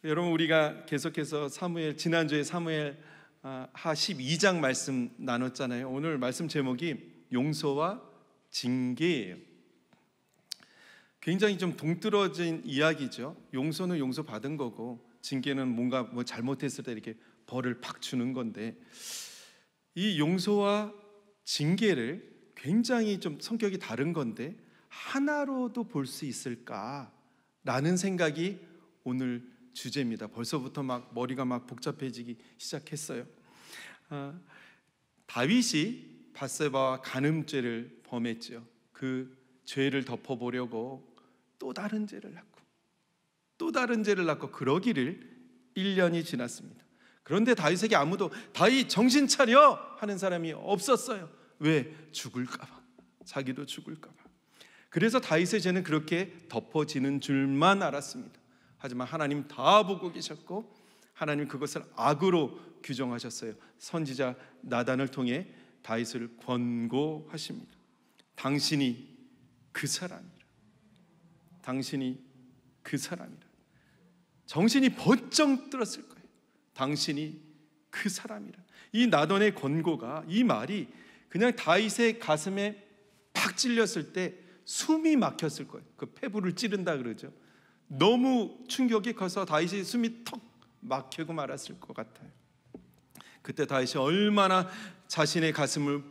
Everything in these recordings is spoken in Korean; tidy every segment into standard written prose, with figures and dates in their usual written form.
여러분, 우리가 계속해서 지난주에 사무엘 하 12장 말씀 나눴잖아요. 오늘 말씀 제목이 용서와 징계예요. 굉장히 좀 동떨어진 이야기죠. 용서는 용서받은 거고, 징계는 뭔가 잘못했을 때 이렇게 벌을 팍 주는 건데, 이 용서와 징계를 굉장히 좀 성격이 다른 건데 하나로도 볼 수 있을까라는 생각이 오늘 주제입니다. 벌써부터 머리가 복잡해지기 시작했어요. 다윗이 밧세바와 간음죄를 범했죠. 그 죄를 덮어보려고 또 다른 죄를 낳고 그러기를 1년이 지났습니다. 그런데 다윗에게 아무도 다윗 정신 차려 하는 사람이 없었어요. 왜? 죽을까 봐. 자기도 죽을까 봐. 그래서 다윗의 죄는 그렇게 덮어지는 줄만 알았습니다. 하지만 하나님 다 보고 계셨고, 하나님 그것을 악으로 규정하셨어요. 선지자 나단을 통해 다윗을 권고하십니다. 당신이 그 사람이라. 당신이 그 사람이라. 정신이 번쩍 들었을 거예요. 당신이 그 사람이라. 이 나단의 권고가, 이 말이 그냥 다윗의 가슴에 팍 찔렸을 때 숨이 막혔을 거예요. 그 폐부를 찌른다 그러죠. 너무 충격이 커서 다윗의 숨이 턱 막히고 말았을 것 같아요. 그때 다윗이 얼마나 자신의 가슴을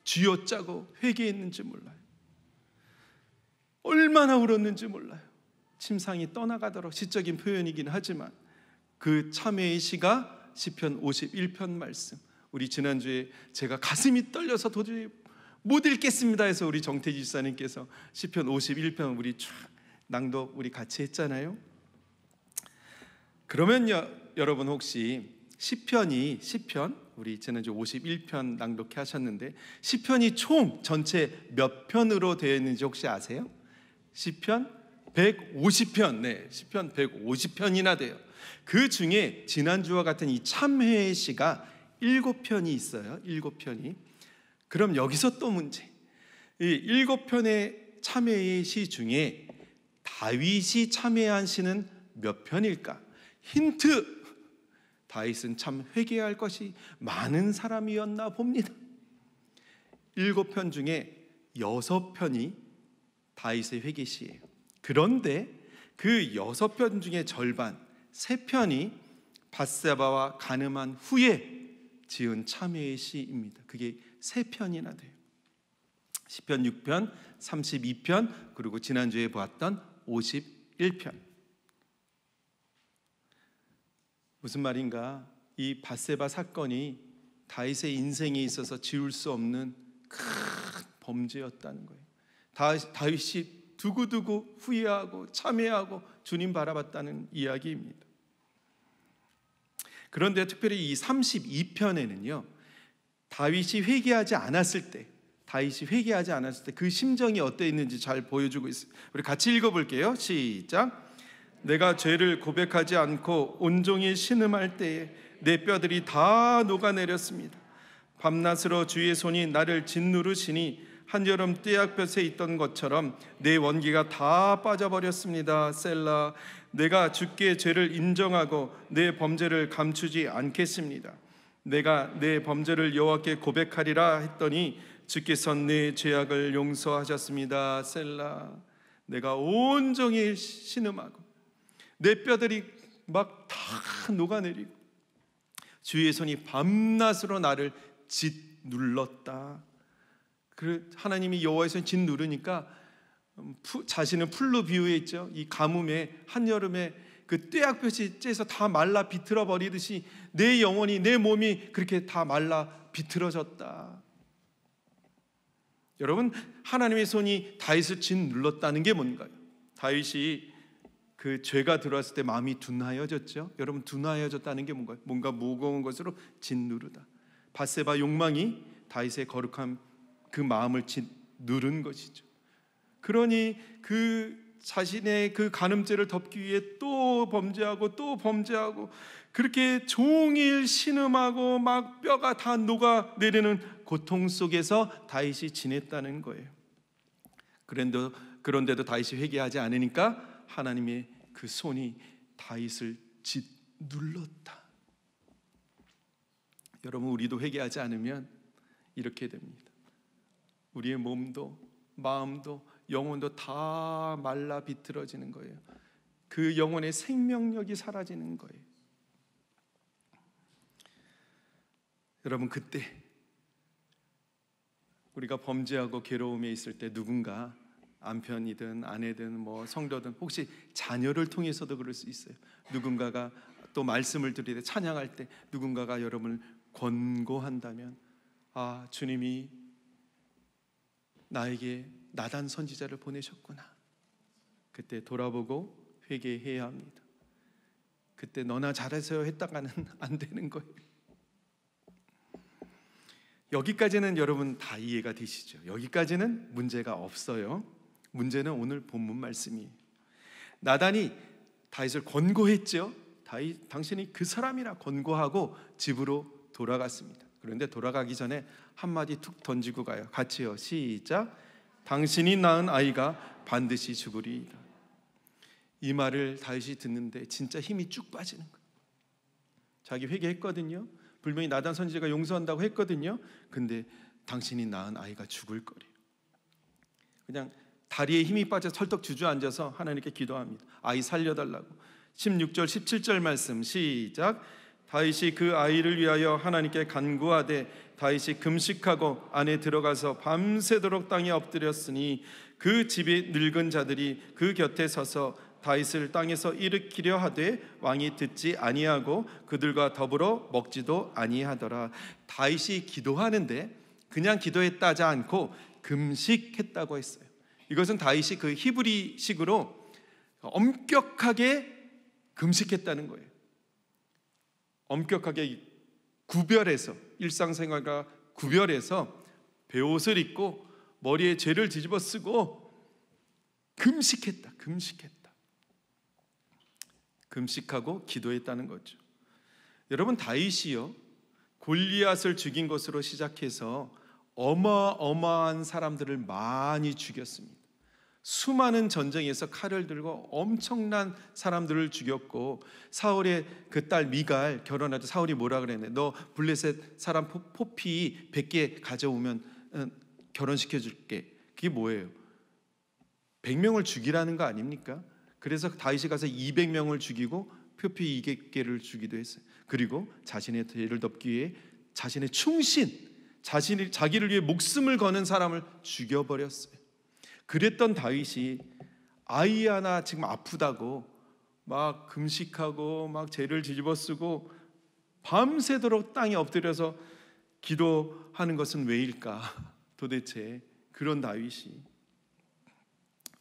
쥐어짜고 회개했는지 몰라요. 얼마나 울었는지 몰라요. 침상이 떠나가도록 시적인 표현이긴 하지만 그 참회의 시가 시편 51편 말씀, 우리 지난주에 제가 가슴이 떨려서 도저히 못 읽겠습니다 해서 우리 정태지 집사님께서 시편 51편 우리 쫙 낭독 우리 같이 했잖아요. 그러면요, 여러분 혹시 시편 우리 지난주 51편 낭독해 하셨는데 시편이 총 전체 몇 편으로 되어 있는지 혹시 아세요? 시편 150편, 네, 시편 150편이나 돼요. 그 중에 지난주와 같은 이 참회의 시가 7편이 있어요. 7편이. 그럼 여기서 또 문제. 이 7편의 참회의 시 중에 다윗이 참회한 시는 몇 편일까? 힌트! 다윗은 참 회개할 것이 많은 사람이었나 봅니다. 7편 중에 6편이 다윗의 회개시예요. 그런데 그 6편 중에 절반, 3편이 밧세바와 간음한 후에 지은 참회의 시입니다. 그게 3편이나 돼요. 시편 6편, 32편, 그리고 지난주에 보았던 51편. 무슨 말인가? 이 밧세바 사건이 다윗의 인생에 있어서 지울 수 없는 큰 범죄였다는 거예요. 다윗이 두고두고 후회하고 참회하고 주님 바라봤다는 이야기입니다. 그런데 특별히 이 32편에는요, 다윗이 회개하지 않았을 때 그 심정이 어땠는지 잘 보여주고 있어요. 우리 같이 읽어볼게요. 시작. 내가 죄를 고백하지 않고 온종일 신음할 때에 내 뼈들이 다 녹아내렸습니다. 밤낮으로 주의 손이 나를 짓누르시니 한여름 떼약볕에 있던 것처럼 내 원기가 다 빠져버렸습니다. 셀라. 내가 주께 죄를 인정하고 내 범죄를 감추지 않겠습니다. 내가 내 범죄를 여호와께 고백하리라 했더니 주께서 내 죄악을 용서하셨습니다. 셀라. 내가 온종일 신음하고 내 뼈들이 다 녹아내리고 주의 손이 밤낮으로 나를 짓눌렀다. 하나님이 여호와의 손 짓누르니까 자신은 풀로 비유했죠. 이 가뭄에 한여름에 그 떼약볕이 쬐서 다 말라 비틀어 버리듯이 내 영혼이, 내 몸이 그렇게 다 말라 비틀어졌다. 여러분, 하나님의 손이 다윗을 짓눌렀다는 게 뭔가요? 다윗이 그 죄가 들어왔을 때 마음이 둔하여졌죠. 여러분, 둔하여졌다는 게 뭔가요? 뭔가 무거운 것으로 짓누르다. 밧세바 욕망이 다윗의 거룩한 그 마음을 짓누른 것이죠. 그러니 그 자신의 그 간음죄를 덮기 위해 또 범죄하고 그렇게 종일 신음하고 뼈가 다 녹아내리는 고통 속에서 다윗이 지냈다는 거예요. 그런데도 다윗이 회개하지 않으니까 하나님의 그 손이 다윗을 짓눌렀다. 여러분, 우리도 회개하지 않으면 이렇게 됩니다. 우리의 몸도 마음도 영혼도 다 말라 비틀어지는 거예요. 그 영혼의 생명력이 사라지는 거예요. 여러분, 그때 우리가 범죄하고 괴로움에 있을 때 누군가 남편이든 아내든 성도든 혹시 자녀를 통해서도 그럴 수 있어요. 누군가가 또 말씀을 드릴 때 찬양할 때 누군가가 여러분을 권고한다면 주님이 나에게 나단 선지자를 보내셨구나. 그때 돌아보고 회개해야 합니다. 그때 너나 잘해서요 했다가는 안 되는 거예요. 여기까지는 여러분 다 이해가 되시죠? 여기까지는 문제가 없어요. 문제는 오늘 본문 말씀이에요. 나단이 다윗을 권고했죠. 당신이 그 사람이라 권고하고 집으로 돌아갔습니다. 그런데 돌아가기 전에 한마디 툭 던지고 가요. 같이요. 시작. 당신이 낳은 아이가 반드시 죽으리이다. 이 말을 다윗이 듣는데 진짜 힘이 쭉 빠지는 거예요. 자기 회개했거든요. 분명히 나단 선지자가 용서한다고 했거든요. 근데 당신이 낳은 아이가 죽을 거래요. 그냥 다리에 힘이 빠져 털떡 주저앉아서 하나님께 기도합니다. 아이 살려달라고. 16절 17절 말씀 시작. 다윗이 그 아이를 위하여 하나님께 간구하되 다윗이 금식하고 안에 들어가서 밤새도록 땅에 엎드렸으니 그 집의 늙은 자들이 그 곁에 서서 다윗을 땅에서 일으키려 하되 왕이 듣지 아니하고 그들과 더불어 먹지도 아니하더라. 다윗이 기도하는데 그냥 기도했다지 않고 금식했다고 했어요. 이것은 다윗이 그 히브리식으로 엄격하게 금식했다는 거예요. 엄격하게 구별해서, 일상생활과 구별해서 베옷을 입고 머리에 죄를 뒤집어 쓰고 금식했다. 금식하고 기도했다는 거죠. 여러분, 다윗이요 골리앗을 죽인 것으로 시작해서 어마어마한 사람들을 많이 죽였습니다. 수많은 전쟁에서 칼을 들고 엄청난 사람들을 죽였고, 사울의 그 딸 미갈 결혼할 때 사울이 뭐라 그랬네? 너 블레셋 사람 포피 100개 가져오면 결혼시켜 줄게. 그게 뭐예요? 100명을 죽이라는 거 아닙니까? 그래서 다윗이 가서 200명을 죽이고 표피 200개를 주기도 했어요. 그리고 자신의 죄를 덮기 위해 자신의 충신, 자기를 위해 목숨을 거는 사람을 죽여버렸어요. 그랬던 다윗이 아이 하나 지금 아프다고 막 금식하고 막 죄를 뒤집어 쓰고 밤새도록 땅에 엎드려서 기도하는 것은 왜일까? 도대체 그런 다윗이,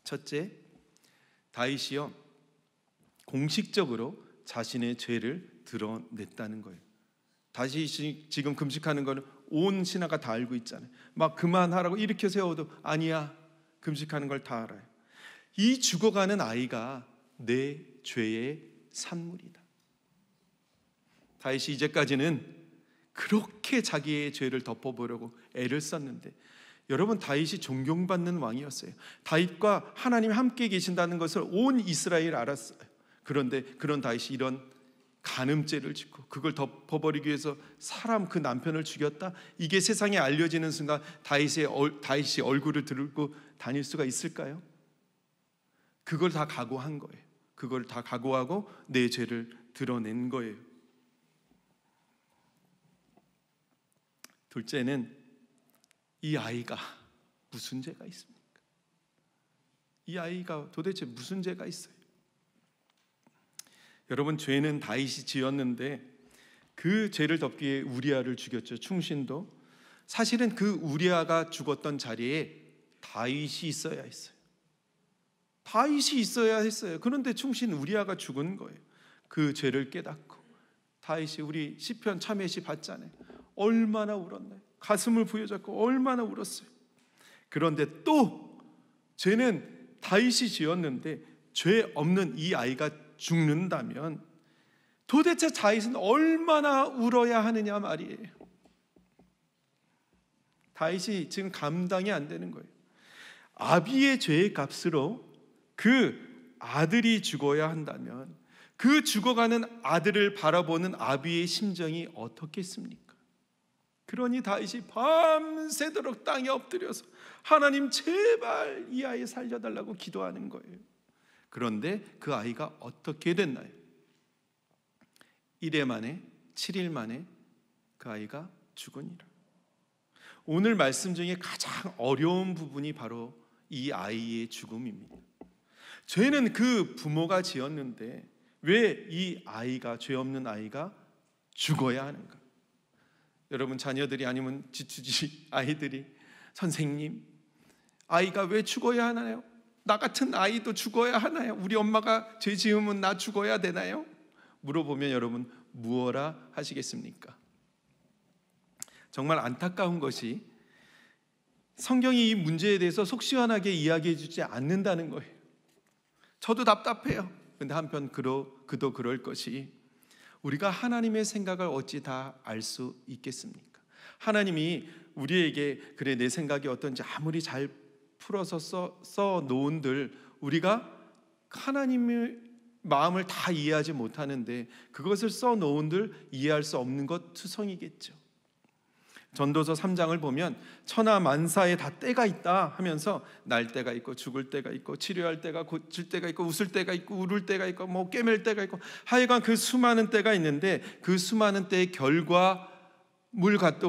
첫째, 다윗이요 공식적으로 자신의 죄를 드러냈다는 거예요. 다윗이 지금 금식하는 거는 온 신하가 다 알고 있잖아요. 막 그만하라고 일으켜 세워도 아니야, 금식하는 걸 다 알아요. 이 죽어가는 아이가 내 죄의 산물이다. 다윗이 이제까지는 그렇게 자기의 죄를 덮어보려고 애를 썼는데, 여러분, 다윗이 존경받는 왕이었어요. 다윗과 하나님이 함께 계신다는 것을 온 이스라엘 알았어요. 그런데 그런 다윗이 이런 간음죄를 짓고 그걸 덮어버리기 위해서 그 남편을 죽였다? 이게 세상에 알려지는 순간 다윗이 얼굴을 들고 다닐 수가 있을까요? 그걸 다 각오한 거예요. 그걸 다 각오하고 내 죄를 드러낸 거예요. 둘째는 이 아이가 무슨 죄가 있습니까? 이 아이가 도대체 무슨 죄가 있어요? 여러분, 죄는 다윗이 지었는데 그 죄를 덮기 위해 우리아를 죽였죠. 충신도. 사실은 그 우리아가 죽었던 자리에 다윗이 있어야 했어요. 다윗이 있어야 했어요. 그런데 충신 우리아가 죽은 거예요. 그 죄를 깨닫고 다윗이, 우리 시편 참회시 봤잖아요. 얼마나 울었나요? 가슴을 부여잡고 얼마나 울었어요. 그런데 또 죄는 다윗이 지었는데 죄 없는 이 아이가 죽는다면 도대체 다윗은 얼마나 울어야 하느냐 말이에요. 다윗이 지금 감당이 안 되는 거예요. 아비의 죄의 값으로 그 아들이 죽어야 한다면 그 죽어가는 아들을 바라보는 아비의 심정이 어떻겠습니까? 그러니 다윗이 밤새도록 땅에 엎드려서 하나님 제발 이 아이 살려달라고 기도하는 거예요. 그런데 그 아이가 어떻게 됐나요? 1회 만에 7일 만에 그 아이가 죽으니라. 오늘 말씀 중에 가장 어려운 부분이 바로 이 아이의 죽음입니다. 죄는 그 부모가 지었는데 왜 이 아이가, 죄 없는 아이가 죽어야 하는가? 여러분 자녀들이 아니면 지투지 아이들이 선생님, 아이가 왜 죽어야 하나요? 나 같은 아이도 죽어야 하나요? 우리 엄마가 죄 지으면 나 죽어야 되나요? 물어보면 여러분 무엇라 하시겠습니까? 정말 안타까운 것이 성경이 이 문제에 대해서 속 시원하게 이야기해 주지 않는다는 거예요. 저도 답답해요. 근데 한편 그도 그럴 것이, 우리가 하나님의 생각을 어찌 다 알 수 있겠습니까? 하나님이 우리에게 그래 내 생각이 어떤지 아무리 잘 풀어서 써 놓은들 우리가 하나님의 마음을 다 이해하지 못하는데 그것을 써 놓은들 이해할 수 없는 것 투성이겠죠. 전도서 3장을 보면 천하 만사에 다 때가 있다 하면서 날 때가 있고 죽을 때가 있고 치료할 때가 고칠 때가 있고 웃을 때가 있고 울을 때가 있고 뭐 꿰맬 때가 있고 하여간 그 수많은 때가 있는데 그 수많은 때의 결과물과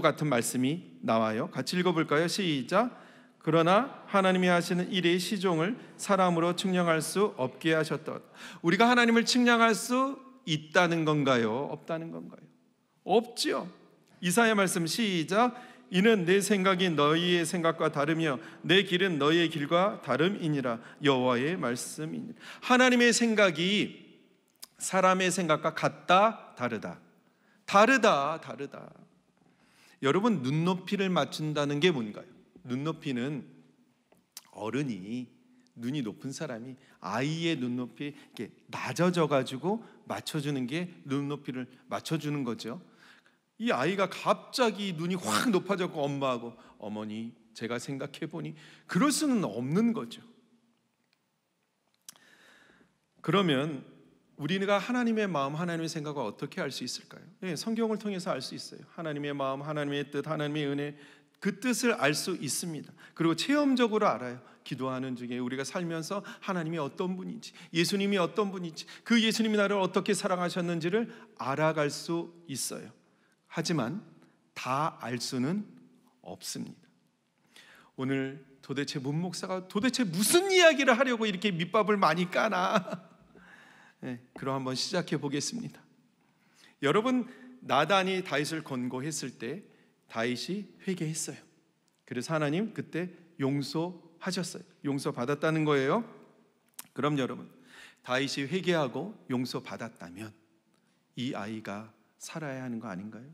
같은 말씀이 나와요. 같이 읽어볼까요? 시작. 그러나 하나님이 하시는 일의 시종을 사람으로 측량할 수 없게 하셨다. 우리가 하나님을 측량할 수 있다는 건가요? 없다는 건가요? 없지요. 이사야 말씀 시작. 이는 내 생각이 너희의 생각과 다르며 내 길은 너희의 길과 다름이니라. 여호와의 말씀이니라. 하나님의 생각이 사람의 생각과 같다, 다르다. 다르다. 여러분 눈높이를 맞춘다는 게 뭔가요? 눈높이는 어른이, 눈이 높은 사람이 아이의 눈높이 이렇게 낮아져 가지고 맞춰주는 게 눈높이를 맞춰주는 거죠. 이 아이가 갑자기 눈이 확 높아졌고 엄마하고 어머니 제가 생각해 보니 그럴 수는 없는 거죠. 그러면 우리가 하나님의 마음, 하나님의 생각을 어떻게 알 수 있을까요? 네, 성경을 통해서 알 수 있어요. 하나님의 마음, 하나님의 뜻, 하나님의 은혜, 그 뜻을 알 수 있습니다. 그리고 체험적으로 알아요. 기도하는 중에 우리가 살면서 하나님이 어떤 분인지, 예수님이 어떤 분인지, 그 예수님이 나를 어떻게 사랑하셨는지를 알아갈 수 있어요. 하지만 다 알 수는 없습니다. 오늘 도대체 문 목사가 도대체 무슨 이야기를 하려고 이렇게 밑밥을 많이 까나? 네, 그럼 한번 시작해 보겠습니다. 여러분, 나단이 다윗을 권고했을 때 다윗이 회개했어요. 그래서 하나님 그때 용서하셨어요. 용서받았다는 거예요. 그럼 여러분, 다윗이 회개하고 용서받았다면 이 아이가 살아야 하는 거 아닌가요?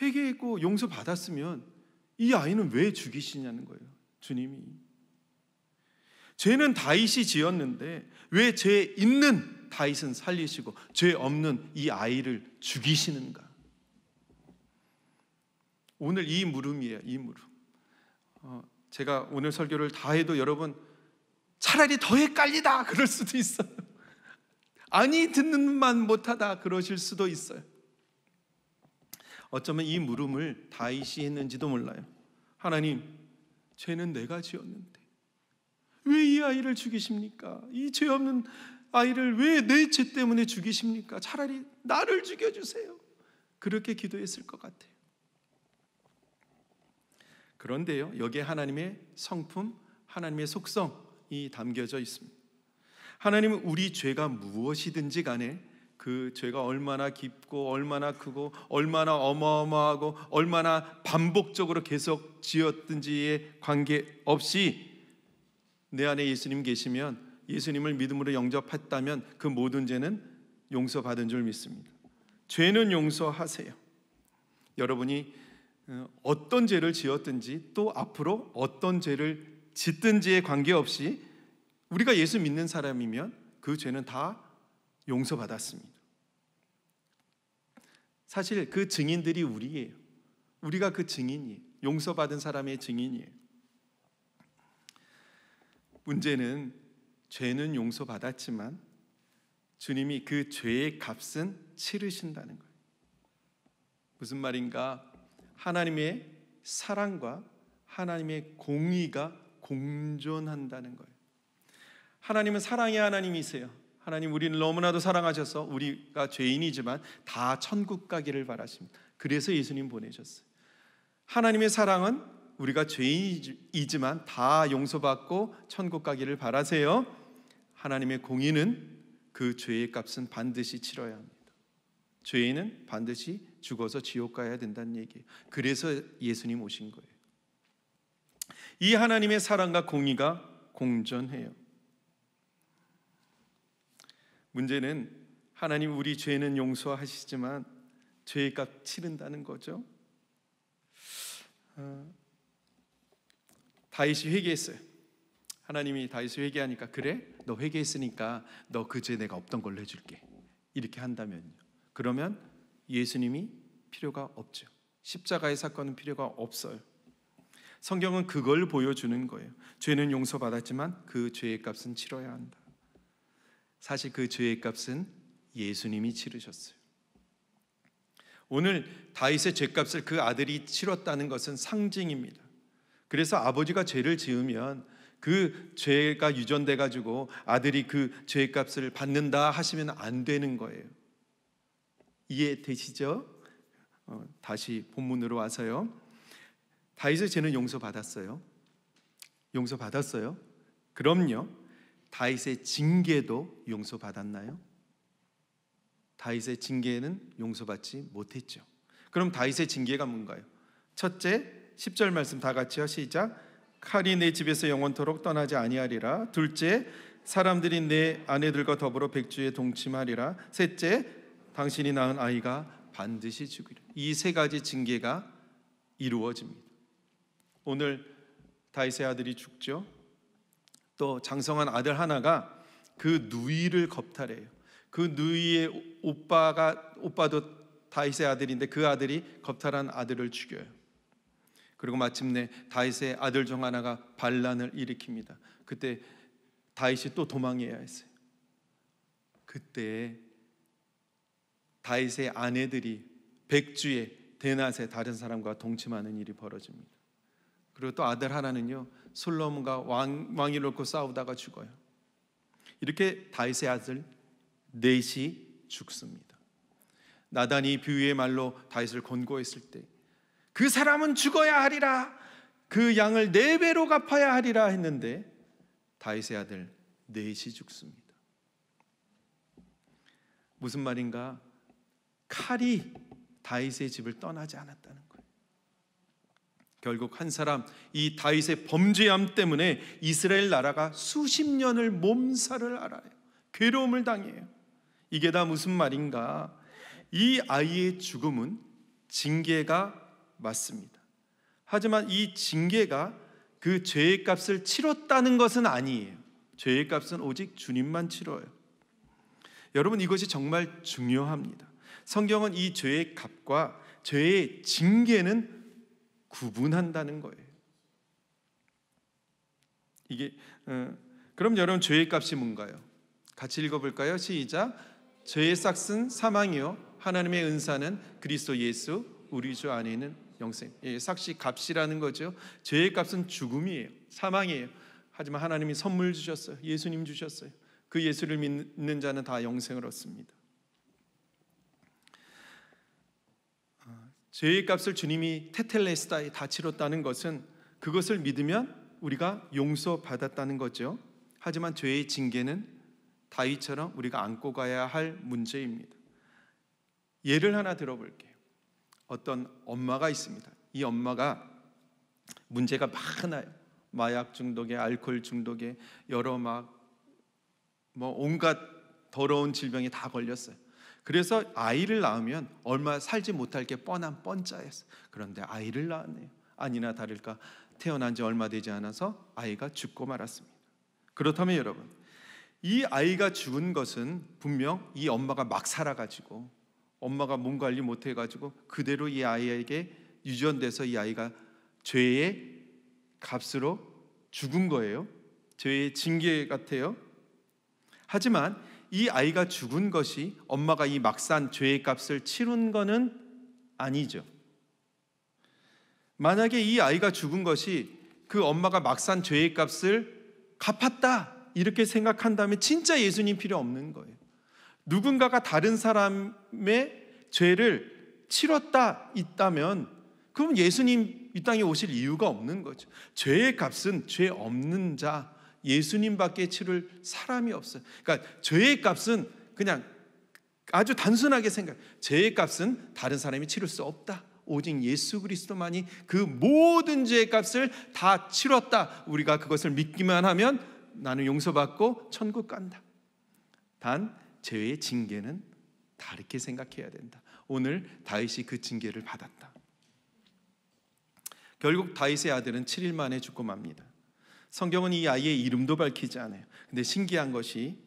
회개했고 용서받았으면 이 아이는 왜 죽이시냐는 거예요. 주님이. 죄는 다윗이 지었는데 왜 죄 있는 다윗은 살리시고 죄 없는 이 아이를 죽이시는가? 오늘 이 물음이에요. 이 물음. 제가 오늘 설교를 다 해도 여러분 차라리 더 헷갈리다 그럴 수도 있어요. 아니 듣는만 못하다 그러실 수도 있어요. 어쩌면 이 물음을 다윗이 했는지도 몰라요. 하나님, 죄는 내가 지었는데 왜 이 아이를 죽이십니까? 이 죄 없는 아이를 왜 내 죄 때문에 죽이십니까? 차라리 나를 죽여주세요. 그렇게 기도했을 것 같아요. 그런데요, 여기에 하나님의 성품, 하나님의 속성이 담겨져 있습니다. 하나님은 우리 죄가 무엇이든지 간에 그 죄가 얼마나 깊고 얼마나 크고 얼마나 어마어마하고 얼마나 반복적으로 계속 지었든지에 관계없이 내 안에 예수님 계시면, 예수님을 믿음으로 영접했다면 그 모든 죄는 용서받은 줄 믿습니다. 죄는 용서하세요. 여러분이 어떤 죄를 지었든지 또 앞으로 어떤 죄를 짓든지에 관계없이 우리가 예수 믿는 사람이면 그 죄는 다 용서받았습니다. 사실 그 증인들이 우리예요. 우리가 그 증인이에요. 용서받은 사람의 증인이에요. 문제는 죄는 용서받았지만 주님이 그 죄의 값은 치르신다는 거예요. 무슨 말인가? 하나님의 사랑과 하나님의 공의가 공존한다는 거예요. 하나님은 사랑의 하나님이세요. 하나님 우리를 너무나도 사랑하셔서 우리가 죄인이지만 다 천국 가기를 바라십니다. 그래서 예수님 보내셨어요. 하나님의 사랑은 우리가 죄인이지만 다 용서받고 천국 가기를 바라세요. 하나님의 공의는 그 죄의 값은 반드시 치러야 합니다. 죄인은 반드시 죽어서 지옥 가야 된다는 얘기예요. 그래서 예수님 오신 거예요. 이 하나님의 사랑과 공의가 공존해요. 문제는 하나님 우리 죄는 용서하시지만 죄의 값 치른다는 거죠. 다윗이 회개했어요. 하나님이 다윗이 회개하니까 그래? 너 회개했으니까 너 그 죄 내가 없던 걸로 해줄게. 이렇게 한다면요. 그러면 예수님이 필요가 없죠. 십자가의 사건은 필요가 없어요. 성경은 그걸 보여주는 거예요. 죄는 용서받았지만 그 죄의 값은 치러야 한다. 사실 그 죄의 값은 예수님이 치르셨어요. 오늘 다윗의 죄값을 그 아들이 치렀다는 것은 상징입니다. 그래서 아버지가 죄를 지으면 그 죄가 유전돼 가지고 아들이 그 죄값을 받는다 하시면 안 되는 거예요. 이해되시죠? 다시 본문으로 와서요. 다윗의 죄는 용서받았어요. 용서받았어요. 그럼요. 다윗의 징계도 용서받았나요? 다윗의 징계는 용서받지 못했죠. 그럼 다윗의 징계가 뭔가요? 첫째, 10절 말씀 다 같이요. 시작. 칼이 내 집에서 영원토록 떠나지 아니하리라. 둘째, 사람들이 내 아내들과 더불어 백주에 동침하리라. 셋째, 당신이 낳은 아이가 반드시 죽으리라. 이 세 가지 징계가 이루어집니다. 오늘 다윗의 아들이 죽죠. 또 장성한 아들 하나가 그 누이를 겁탈해요. 그 누이의 오빠도 다윗의 아들인데 그 아들이 겁탈한 아들을 죽여요. 그리고 마침내 다윗의 아들 중 하나가 반란을 일으킵니다. 그때 다윗이 또 도망해야 했어요. 그때 다윗의 아내들이 백주에 대낮에 다른 사람과 동침하는 일이 벌어집니다. 그리고 또 아들 하나는요, 솔로몬과 왕위를 놓고 싸우다가 죽어요. 이렇게 다윗의 아들 넷이 죽습니다. 나단이 비유의 말로 다윗을 권고했을 때 그 사람은 죽어야 하리라, 그 양을 4배로 갚아야 하리라 했는데 다윗의 아들 넷이 죽습니다. 무슨 말인가? 칼이 다윗의 집을 떠나지 않았다는 거예요. 결국 한 사람, 이 다윗의 범죄함 때문에 이스라엘 나라가 수십 년을 몸살을 앓아요. 괴로움을 당해요. 이게 다 무슨 말인가? 이 아이의 죽음은 징계가 맞습니다. 하지만 이 징계가 그 죄의 값을 치렀다는 것은 아니에요. 죄의 값은 오직 주님만 치러요. 여러분, 이것이 정말 중요합니다. 성경은 이 죄의 값과 죄의 징계는 구분한다는 거예요. 그럼 여러분, 죄의 값이 뭔가요? 같이 읽어볼까요? 시작. 죄의 삭은 사망이요 하나님의 은사는 그리스도 예수 우리 주 안에 있는 영생. 삭시 값이라는 거죠. 죄의 값은 죽음이에요. 사망이에요. 하지만 하나님이 선물 주셨어요. 예수님 주셨어요. 그 예수를 믿는 자는 다 영생을 얻습니다. 죄의 값을 주님이 테텔레스타에 다 치렀다는 것은 그것을 믿으면 우리가 용서받았다는 거죠. 하지만 죄의 징계는 다윗처럼 우리가 안고 가야 할 문제입니다. 예를 하나 들어볼게요. 어떤 엄마가 있습니다. 이 엄마가 문제가 많아요. 마약 중독에, 알코올 중독에, 여러 온갖 더러운 질병에 다 걸렸어요. 그래서 아이를 낳으면 얼마 살지 못할 게 뻔한 뻔짜였어요. 그런데 아이를 낳았네요. 아니나 다를까 태어난 지 얼마 되지 않아서 아이가 죽고 말았습니다. 그렇다면 여러분, 이 아이가 죽은 것은 분명 이 엄마가 막 살아가지고 엄마가 몸 관리 못해가지고 그대로 이 아이에게 유전돼서 이 아이가 죄의 값으로 죽은 거예요. 죄의 징계 같아요. 하지만 이 아이가 죽은 것이 엄마가 이 막산 죄의 값을 치른 거는 아니죠. 만약에 이 아이가 죽은 것이 그 엄마가 막산 죄의 값을 갚았다 이렇게 생각한다면 진짜 예수님 필요 없는 거예요. 누군가가 다른 사람의 죄를 치렀다 있다면 그럼 예수님 이 땅에 오실 이유가 없는 거죠. 죄의 값은 죄 없는 자 예수님밖에 치를 사람이 없어요. 그러니까 죄의 값은 그냥 아주 단순하게 죄의 값은 다른 사람이 치를 수 없다. 오직 예수 그리스도만이 그 모든 죄의 값을 다 치렀다. 우리가 그것을 믿기만 하면 나는 용서받고 천국 간다. 단 죄의 징계는 다르게 생각해야 된다. 오늘 다윗이 그 징계를 받았다. 결국 다윗의 아들은 7일 만에 죽고 맙니다. 성경은 이 아이의 이름도 밝히지 않아요. 근데 신기한 것이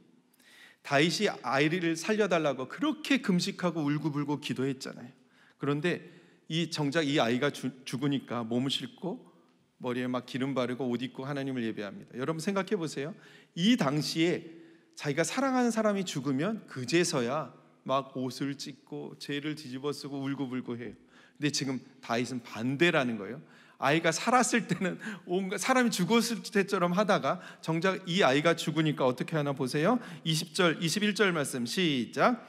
다윗이 아이를 살려달라고 그렇게 금식하고 울고불고 기도했잖아요. 그런데 정작 이 아이가 죽으니까 몸을 싣고 머리에 막 기름 바르고 옷 입고 하나님을 예배합니다. 여러분 생각해 보세요. 이 당시에 자기가 사랑하는 사람이 죽으면 그제서야 막 옷을 찢고 죄를 뒤집어 쓰고 울고불고 해요. 근데 지금 다윗은 반대라는 거예요. 아이가 살았을 때는 온갖 사람이 죽었을 때처럼 하다가 정작 이 아이가 죽으니까 어떻게 하나 보세요. 20절, 21절 말씀 시작.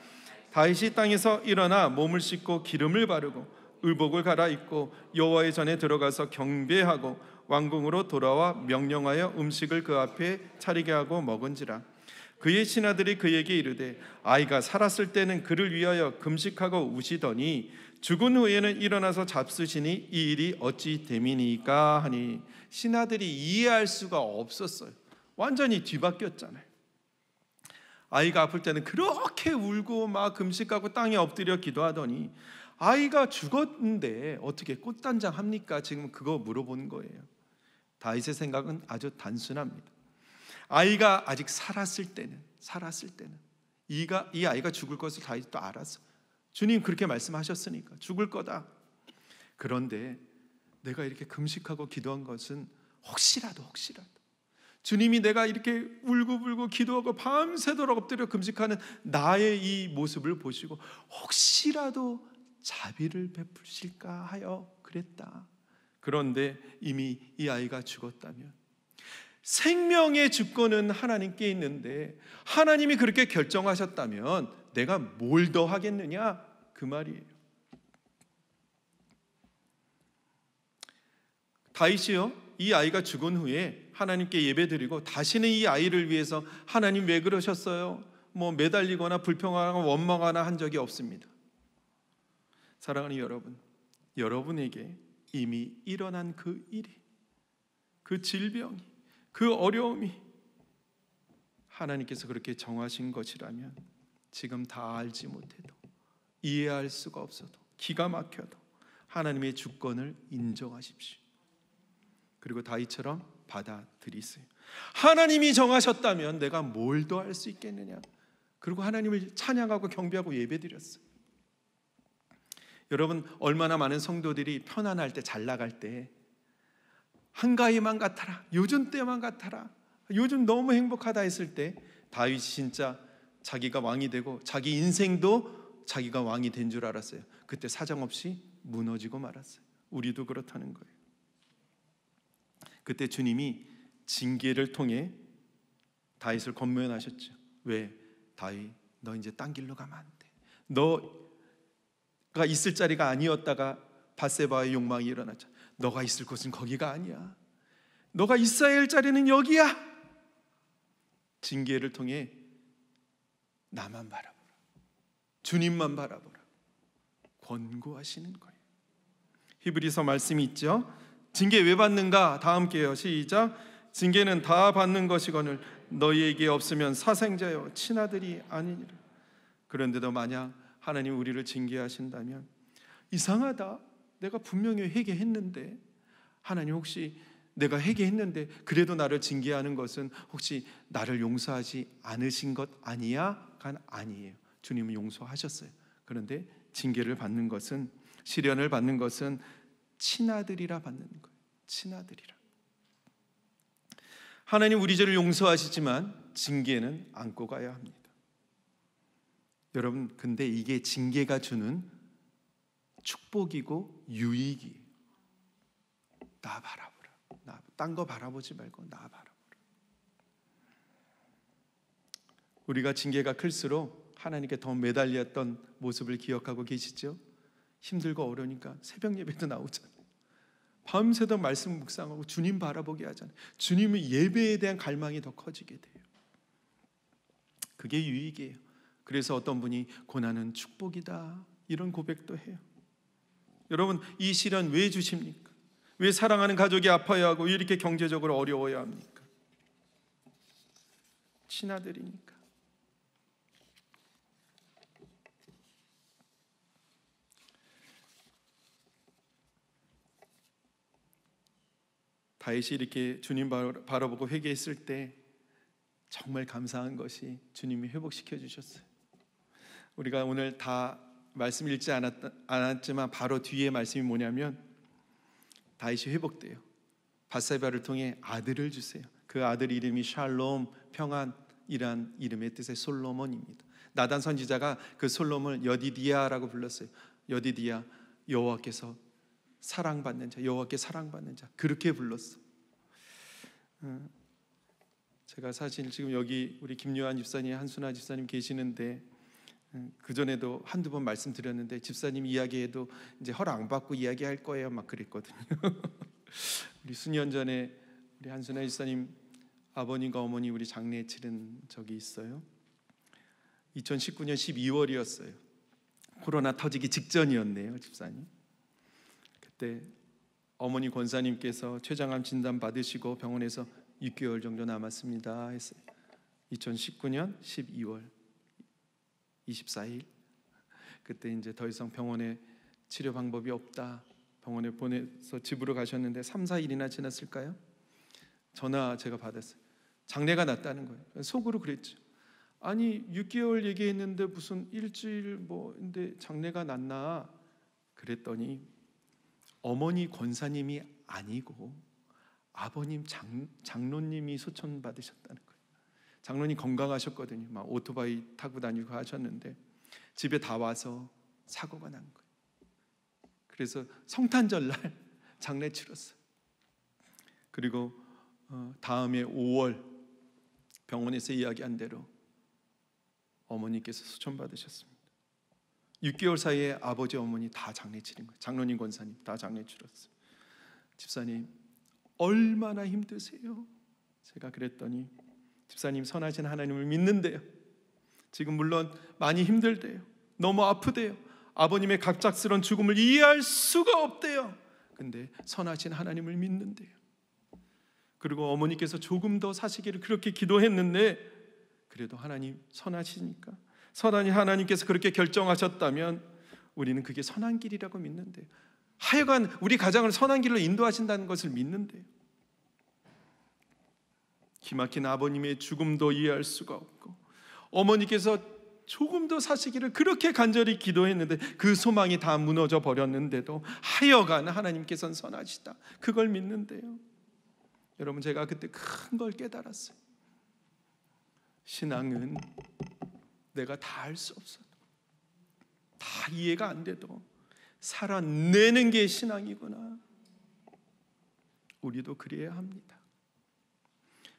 다윗이 땅에서 일어나 몸을 씻고 기름을 바르고 의복을 갈아입고 여호와의 전에 들어가서 경배하고 왕궁으로 돌아와 명령하여 음식을 그 앞에 차리게 하고 먹은지라. 그의 신하들이 그에게 이르되 아이가 살았을 때는 그를 위하여 금식하고 우시더니 죽은 후에는 일어나서 잡수시니 이 일이 어찌 됨이니까 하니 신하들이 이해할 수가 없었어요. 완전히 뒤바뀌었잖아요. 아이가 아플 때는 그렇게 울고 막 금식하고 땅에 엎드려 기도하더니 아이가 죽었는데 어떻게 꽃단장 합니까? 지금 그거 물어보는 거예요. 다윗의 생각은 아주 단순합니다. 아이가 아직 살았을 때는 이 아이가 죽을 것을 다윗도 알았어. 주님 그렇게 말씀하셨으니까 죽을 거다. 그런데 내가 이렇게 금식하고 기도한 것은 혹시라도 주님이 내가 이렇게 울고불고 기도하고 밤새도록 엎드려 금식하는 나의 이 모습을 보시고 혹시라도 자비를 베푸실까 하여 그랬다. 그런데 이미 이 아이가 죽었다면 생명의 주권은 하나님께 있는데 하나님이 그렇게 결정하셨다면 내가 뭘 더 하겠느냐 그 말이에요. 다윗이요 이 아이가 죽은 후에 하나님께 예배드리고 다시는 이 아이를 위해서 하나님 왜 그러셨어요? 뭐 매달리거나 불평하거나 원망하거나 한 적이 없습니다. 사랑하는 여러분, 여러분에게 이미 일어난 그 일이, 그 질병이, 그 어려움이 하나님께서 그렇게 정하신 것이라면 지금 다 알지 못해도 이해할 수가 없어도 기가 막혀도 하나님의 주권을 인정하십시오. 그리고 다윗처럼 받아들이세요. 하나님이 정하셨다면 내가 뭘 더 할 수 있겠느냐. 그리고 하나님을 찬양하고 경배하고 예배드렸어요. 여러분 얼마나 많은 성도들이 편안할 때 잘 나갈 때 한가위만 같아라, 요즘 때만 같아라, 요즘 너무 행복하다 했을 때 다윗이 진짜 자기가 왕이 되고 자기 인생도 자기가 왕이 된 줄 알았어요. 그때 사정없이 무너지고 말았어요. 우리도 그렇다는 거예요. 그때 주님이 징계를 통해 다윗을 권면하셨죠. 왜? 다윗 너 이제 딴 길로 가면 안 돼. 너가 있을 자리가 아니었다가 밧세바의 욕망이 일어났죠. 너가 있을 곳은 거기가 아니야. 너가 있어야 할 자리는 여기야. 징계를 통해 나만 바라보라, 주님만 바라보라 권고하시는 거예요. 히브리서 말씀이 있죠. 징계 왜 받는가? 다 함께요. 시작. 징계는 다 받는 것이거늘 너희에게 없으면 사생자여 친아들이 아니니라. 그런데도 만약 하나님 우리를 징계하신다면 이상하다, 내가 분명히 회개했는데 하나님 혹시 내가 회개했는데 그래도 나를 징계하는 것은 혹시 나를 용서하지 않으신 것 아니야? 아니에요. 주님은 용서하셨어요. 그런데 징계를 받는 것은, 시련을 받는 것은 친아들이라 받는 거예요. 친아들이라. 하나님 우리 죄를 용서하시지만 징계는 안고 가야 합니다. 여러분, 근데 이게 징계가 주는 축복이고 유익이에요. 나 바라보라. 딴 거 바라보지 말고 나 바라보라. 우리가 징계가 클수록 하나님께 더 매달렸던 모습을 기억하고 계시죠? 힘들고 어려우니까 새벽 예배도 나오잖아요. 밤새도록 말씀 묵상하고 주님 바라보게 하잖아요. 주님의 예배에 대한 갈망이 더 커지게 돼요. 그게 유익이에요. 그래서 어떤 분이 고난은 축복이다 이런 고백도 해요. 여러분, 이 시련 왜 주십니까? 왜 사랑하는 가족이 아파야 하고 왜 이렇게 경제적으로 어려워야 합니까? 친아들이니까. 다윗이 이렇게 주님 바라보고 회개했을 때 정말 감사한 것이 주님이 회복시켜 주셨어요. 우리가 오늘 다 말씀 읽지 않았지만 바로 뒤에 말씀이 뭐냐면 다윗이 회복돼요. 밧세바를 통해 아들을 주세요. 그 아들 이름이 샬롬, 평안이란 이름의 뜻의 솔로몬입니다. 나단 선지자가 그 솔로몬을 여디디아라고 불렀어요. 여디디아, 여호와께서 사랑받는 자, 여호와께 사랑받는 자, 그렇게 불렀어. 제가 사실 지금 여기 우리 김요한 집사님, 한순아 집사님 계시는데 그 전에도 한두 번 말씀드렸는데 집사님 이야기해도 이제 허락 안 받고 이야기할 거예요, 막 그랬거든요. 우리 수년 전에 우리 한순아 집사님 아버님과 어머니 우리 장례 치른 적이 있어요. 2019년 12월이었어요. 코로나 터지기 직전이었네요, 집사님. 그때 어머니 권사님께서 췌장암 진단 받으시고 병원에서 6개월 정도 남았습니다 했어요. 2019년 12월 24일. 그때 이제 더 이상 병원에 치료 방법이 없다. 병원에 보내서 집으로 가셨는데 3, 4일이나 지났을까요? 전화 제가 받았어요. 장례가 났다는 거예요. 속으로 그랬죠. 아니 6개월 얘기했는데 무슨 일주일 뭐인데 장례가 났나? 그랬더니 어머니 권사님이 아니고 아버님 장로님이 소천 받으셨다는 거예요. 장로님 건강하셨거든요. 막 오토바이 타고 다니고 하셨는데 집에 다 와서 사고가 난 거예요. 그래서 성탄절날 장례 치렀어요. 그리고 다음에 5월 병원에서 이야기한 대로 어머니께서 소천 받으셨습니다. 6개월 사이에 아버지 어머니 다 장례 치른 거예요. 장로님 권사님 다 장례 치렀어요. 집사님 얼마나 힘드세요? 제가 그랬더니 집사님 선하신 하나님을 믿는데요. 지금 물론 많이 힘들대요. 너무 아프대요. 아버님의 갑작스러운 죽음을 이해할 수가 없대요. 근데 선하신 하나님을 믿는데요. 그리고 어머니께서 조금 더 사시기를 그렇게 기도했는데 그래도 하나님 선하시니까 선하신 하나님께서 그렇게 결정하셨다면 우리는 그게 선한 길이라고 믿는데요. 하여간 우리 가정을 선한 길로 인도하신다는 것을 믿는데요. 기막힌 아버님의 죽음도 이해할 수가 없고 어머니께서 조금 더 사시기를 그렇게 간절히 기도했는데 그 소망이 다 무너져 버렸는데도 하여간 하나님께서는 선하시다. 그걸 믿는데요. 여러분 제가 그때 큰 걸 깨달았어요. 신앙은 내가 다 알 수 없어도 다 이해가 안 돼도 살아내는 게 신앙이구나. 우리도 그래야 합니다.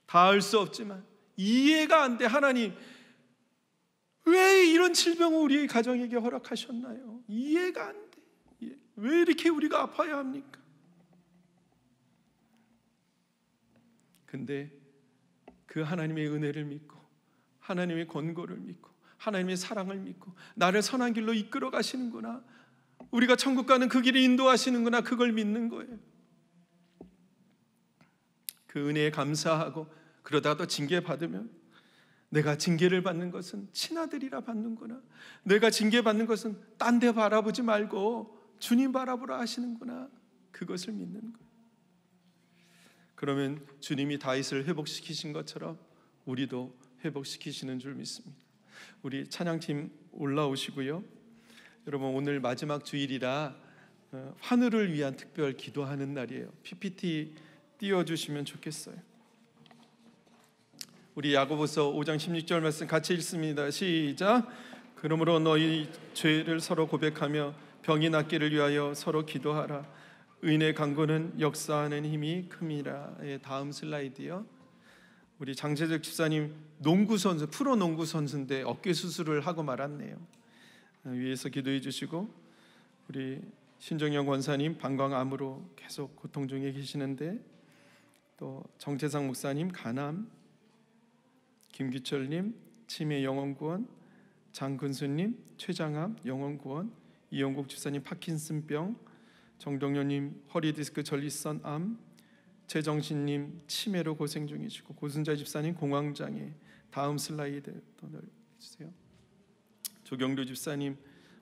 다 알 수 없지만 이해가 안 돼. 하나님 왜 이런 질병을 우리 가정에게 허락하셨나요? 이해가 안 돼. 왜 이렇게 우리가 아파야 합니까? 근데 그 하나님의 은혜를 믿고 하나님의 권고를 믿고 하나님의 사랑을 믿고 나를 선한 길로 이끌어 가시는구나. 우리가 천국 가는 그 길을 인도하시는구나. 그걸 믿는 거예요. 그 은혜에 감사하고 그러다가 또 징계받으면 내가 징계를 받는 것은 친아들이라 받는구나. 내가 징계받는 것은 딴 데 바라보지 말고 주님 바라보라 하시는구나. 그것을 믿는 거예요. 그러면 주님이 다윗을 회복시키신 것처럼 우리도 회복시키시는 줄 믿습니다. 우리 찬양팀 올라오시고요. 여러분 오늘 마지막 주일이라 환우를 위한 특별 기도하는 날이에요. PPT 띄워주시면 좋겠어요. 우리 야고보서 5장 16절 말씀 같이 읽습니다. 시작. 그러므로 너희 죄를 서로 고백하며 병이 낫기를 위하여 서로 기도하라. 의인의 간구는 역사하는 힘이 큼이라. 다음 슬라이드요. 우리 장재적 집사님 농구 선수, 프로 농구 선수인데 어깨 수술을 하고 말았네요. 위에서 기도해 주시고, 우리 신정영 권사님 방광암으로 계속 고통 중에 계시는데, 또 정태상 목사님 간암, 김규철님 치매 영혼구원, 장근수님 췌장암 영혼구원, 이영국 집사님 파킨슨병, 정동현님 허리디스크 전립선암, 최정신님 치매로 고생 중이시고, 고순자 집사님 공황장애. 다음 슬라이드 또 넣어주세요. 조경루 집사님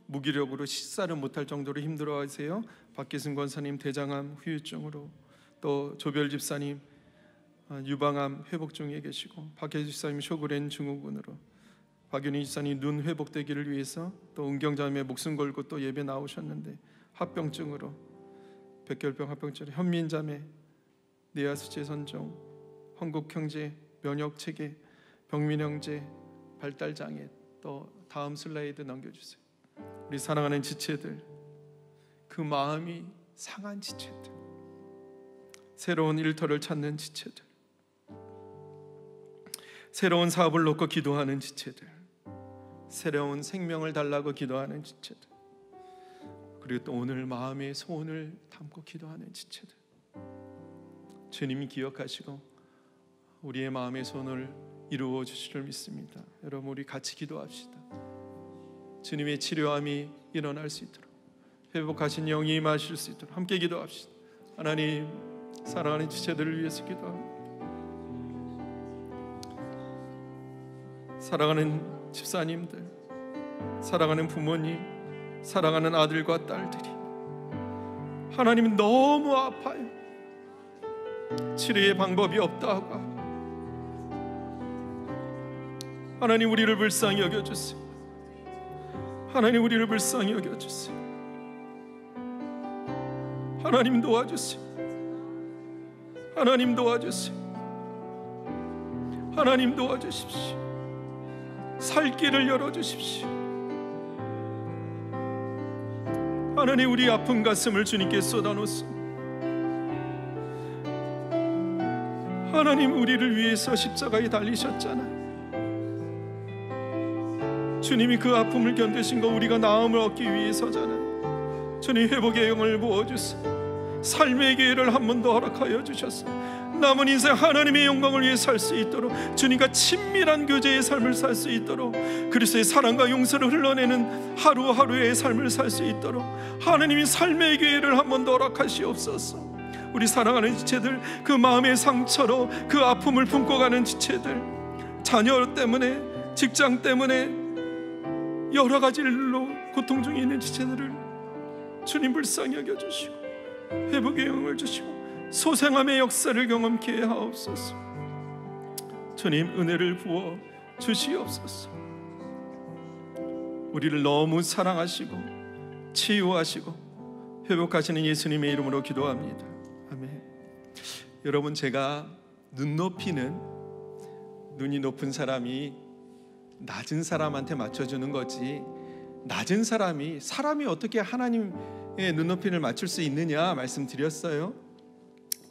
무기력으로 식사를 못할 정도로 힘들어하세요. 박기승 권사님 대장암 후유증으로, 또 조별 집사님 유방암 회복 중에 계시고, 박혜주 집사님 쇼그렌 증후군으로, 박윤희 집사님 눈 회복되기를 위해서, 또 은경자매 목숨 걸고 또 예배 나오셨는데 합병증으로, 백혈병 합병증으로, 현민자매 뇌하수체 선종, 헌국형제 면역체계, 병민형제 발달장애. 또 다음 슬라이드 넘겨주세요. 우리 사랑하는 지체들, 그 마음이 상한 지체들, 새로운 일터를 찾는 지체들, 새로운 사업을 놓고 기도하는 지체들, 새로운 생명을 달라고 기도하는 지체들, 그리고 또 오늘 마음의 소원을 담고 기도하는 지체들, 주님이 기억하시고 우리의 마음의 소원을 이루어 주실 줄 믿습니다. 여러분, 우리 같이 기도합시다. 주님의 치료함이 일어날 수 있도록, 회복하신 영이 임하실 수 있도록 함께 기도합시다. 하나님, 사랑하는 지체들을 위해서 기도합니다. 사랑하는 집사님들, 사랑하는 부모님, 사랑하는 아들과 딸들이 하나님 너무 아파요. 치료의 방법이 없다고 하고, 하나님 우리를 불쌍히 여겨주세요. 하나님 우리를 불쌍히 여겨주세요. 하나님 도와주세요. 하나님 도와주세요. 하나님 도와주십시오. 살 길을 열어주십시오. 하나님, 우리 아픈 가슴을 주님께 쏟아놓습니다. 하나님, 우리를 위해서 십자가에 달리셨잖아요. 주님이 그 아픔을 견디신 거 우리가 나음을 얻기 위해서잖아요. 주님, 회복의 영을 부어주세요. 삶의 기회를 한 번 더 허락하여 주셨어요. 남은 인생 하나님의 영광을 위해 살 수 있도록, 주님과 친밀한 교제의 삶을 살 수 있도록, 그리스도의 사랑과 용서를 흘러내는 하루하루의 삶을 살 수 있도록 하나님이 삶의 기회를 한 번 더 허락하시옵소서. 우리 사랑하는 지체들, 그 마음의 상처로 그 아픔을 품고 가는 지체들, 자녀 때문에, 직장 때문에 여러 가지 일로 고통 중에 있는 지체들을 주님 불쌍히 여겨주시고 회복의 영을 주시고 소생함의 역사를 경험케 하옵소서. 주님, 은혜를 부어 주시옵소서. 우리를 너무 사랑하시고 치유하시고 회복하시는 예수님의 이름으로 기도합니다. 아멘. 여러분, 제가 눈이 높은 사람이 낮은 사람한테 맞춰주는 거지, 낮은 사람이 어떻게 하나님의 눈높이를 맞출 수 있느냐 말씀드렸어요.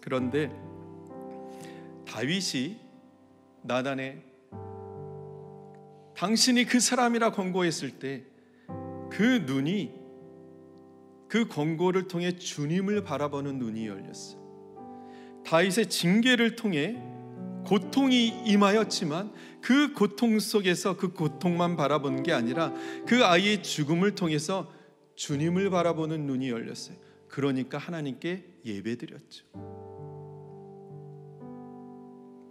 그런데 다윗이 나단에 당신이 그 사람이라 권고했을 때 그 눈이, 그 권고를 통해 주님을 바라보는 눈이 열렸어요. 다윗의 징계를 통해 고통이 임하였지만 그 고통 속에서 그 고통만 바라보는 게 아니라 그 아이의 죽음을 통해서 주님을 바라보는 눈이 열렸어요. 그러니까 하나님께 예배드렸죠.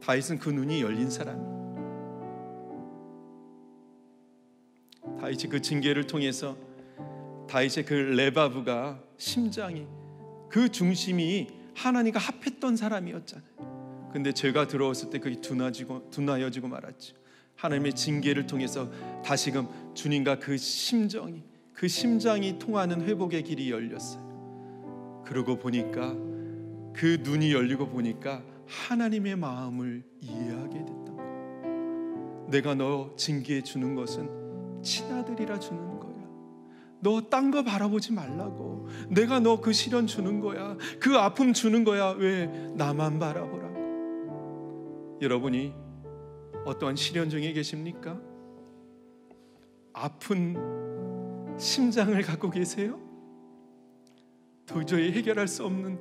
다윗은 그 눈이 열린 사람이에요. 다윗이 그 징계를 통해서 다윗의 그 레바브가, 심장이, 그 중심이 하나님과 합했던 사람이었잖아요. 근데 죄가 들어왔을 때 그게 둔하여지고 말았죠. 하나님의 징계를 통해서 다시금 주님과 그 심장이 통하는 회복의 길이 열렸어요. 그러고 보니까, 그 눈이 열리고 보니까 하나님의 마음을 이해하게 됐던 거예요. 내가 너 징계해 주는 것은 친아들이라 주는 거야. 너 딴 거 바라보지 말라고. 내가 너 그 시련 주는 거야. 그 아픔 주는 거야. 왜? 나만 바라보라고. 여러분이 어떠한 시련 중에 계십니까? 아픈 심장을 갖고 계세요? 도저히 해결할 수 없는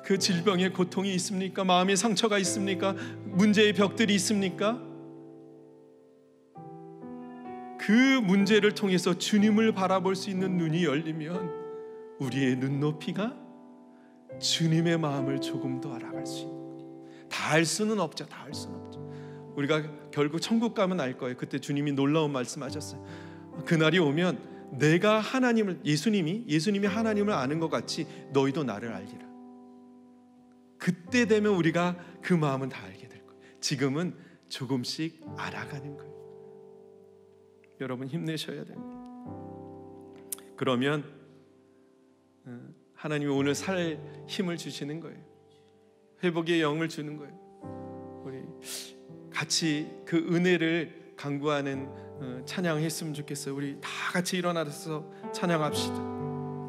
그 질병의 고통이 있습니까? 마음의 상처가 있습니까? 문제의 벽들이 있습니까? 그 문제를 통해서 주님을 바라볼 수 있는 눈이 열리면 우리의 눈높이가 주님의 마음을 조금 더 알아갈 수 있는 거예요. 다 알 수는 없죠. 다 알 수는 없죠. 우리가 결국 천국 가면 알 거예요. 그때 주님이 놀라운 말씀하셨어요. 그날이 오면 내가 하나님을, 예수님이 하나님을 아는 것 같이 너희도 나를 알리라. 그때 되면 우리가 그 마음은 다 알게 될 거예요. 지금은 조금씩 알아가는 거예요. 여러분 힘내셔야 됩니다. 그러면 하나님이 오늘 살 힘을 주시는 거예요. 회복의 영을 주는 거예요. 우리 같이 그 은혜를 간구하는 찬양했으면 좋겠어요. 우리 다 같이 일어나서 찬양합시다.